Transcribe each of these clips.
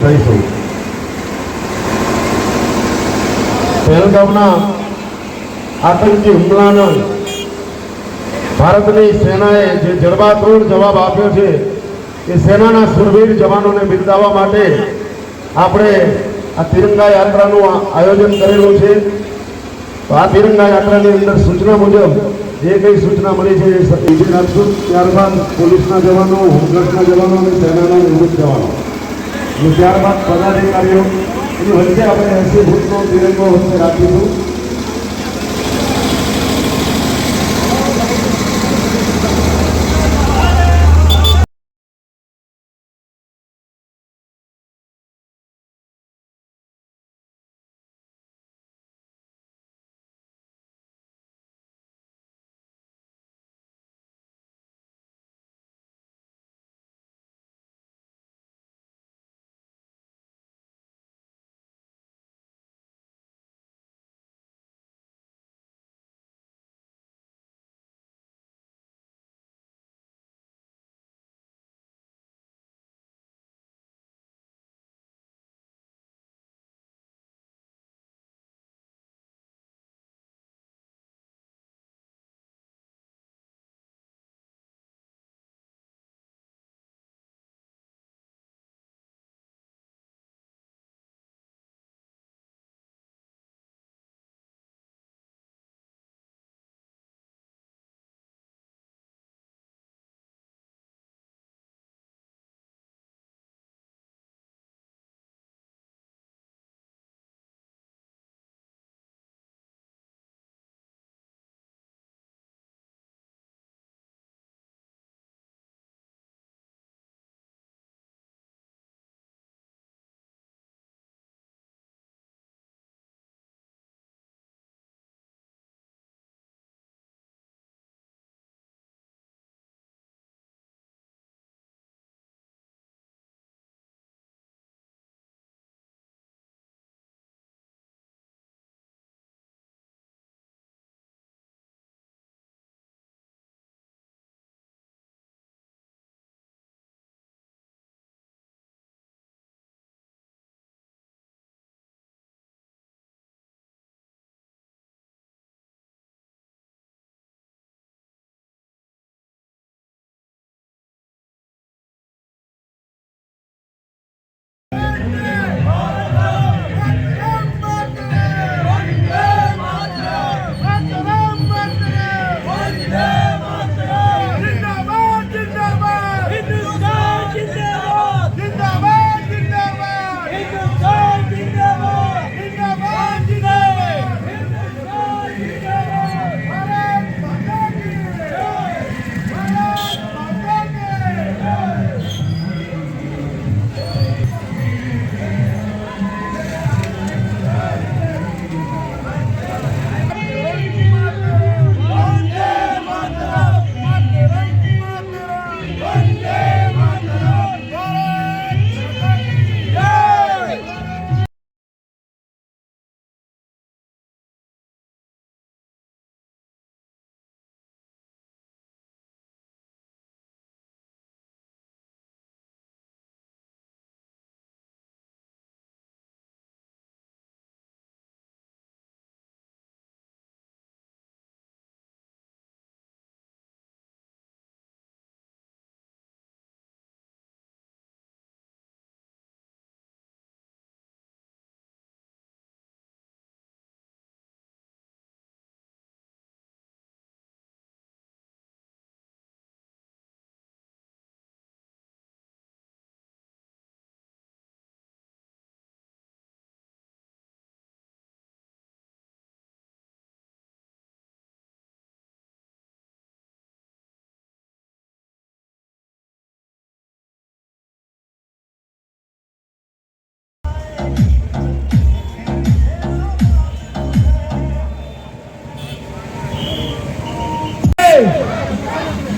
થઈશું. પહેલગામના આતંકી હુમલાનો ભારતની સેનાએ જે જડબાતોડ જવાબ આપ્યો છે એ સેનાના સુરવીર જવાનોને બિરદાવવા માટે આપણે આ તિરંગા યાત્રાનું આયોજન કરેલું છે. તો આ તિરંગા યાત્રાની અંદર સૂચના મુજબ જે કંઈ સૂચના મળી છે એ વિજય રાખશું. ત્યારબાદ પોલીસના જવાનો, હોમગાર્ડના જવાનો અને સેનાના નિવૃત્ત જવાનો અને ત્યારબાદ પદાધિકારીઓ એની વચ્ચે આપણે 80 ફૂટનો તિરંગો વચ્ચે રાખીશું.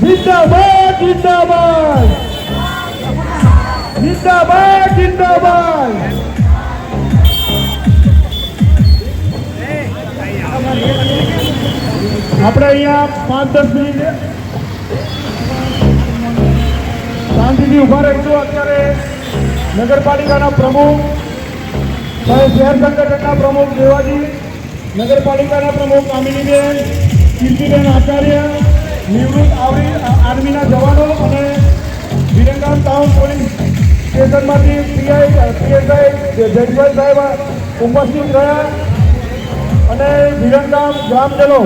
जिंदाबाद जिंदाबाद जिंदाबाद जिंदाबाद આપણે અહીંયા 5-10 મિનિટ શાંતિથી ઉભા રહીશું. અત્યારે નગરપાલિકાના પ્રમુખ શહેર સંગઠનના પ્રમુખ દેવાજી, નગરપાલિકાના પ્રમુખ કામિનીબેન, કીર્તિબેન આચાર્ય, નિવૃત્ત આર્મીના જવાનો અને Viramgam town police સ્ટેશનમાંથી PSI Jaybhai સાહેબ ઉપસ્થિત રહ્યા અને વિરંગામ ગ્રામજનો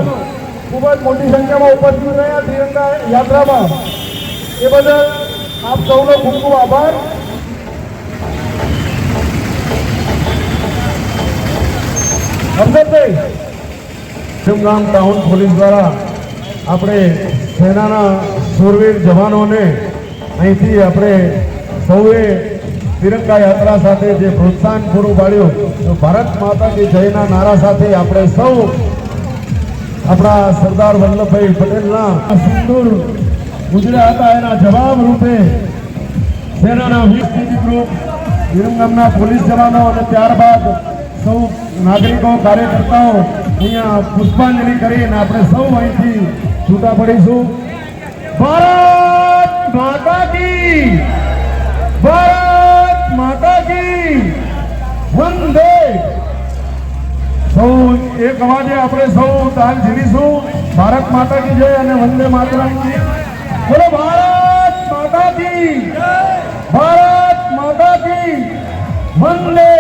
ખૂબ જ મોટી સંખ્યામાં ઉપસ્થિત રહ્યા તિરંગા યાત્રામાં. એ બદલ આપ સૌનો ખૂબ ખૂબ આભાર. હર્ષદભાઈ, વિરમગામ ટાઉન પોલીસ દ્વારા આપણે સેનાના શૂરવીર જવાનોને અહીંથી આપણે સૌએ તિરંગા યાત્રા સાથે જે પ્રોત્સાહન પૂરું પાડ્યું, તો ભારત માતા કી જયના નારા સાથે આપણે સૌ આપણા સરદાર વલ્લભભાઈ પટેલના સિંદૂર ઉજળ્યા હતા એના જવાબ રૂપે સેનાના 20 ગ્રુપ, વિરમગામના પોલીસ જવાનો અને ત્યારબાદ સૌ નાગરિકો કાર્યકર્તાઓ અહીંયા પુષ્પાંજલિ કરીને આપણે સૌ અહીંથી છૂટા પડીશું. ભારત માતા કી, ભારત માતા કી વંદે. સૌ એક અવાજે આપણે સૌ તાલ ઝીલીશું. ભારત માતા કી જય અને વંદે માતરમ. બોલો ભારત માતા કી, ભારત માતા કી વંદે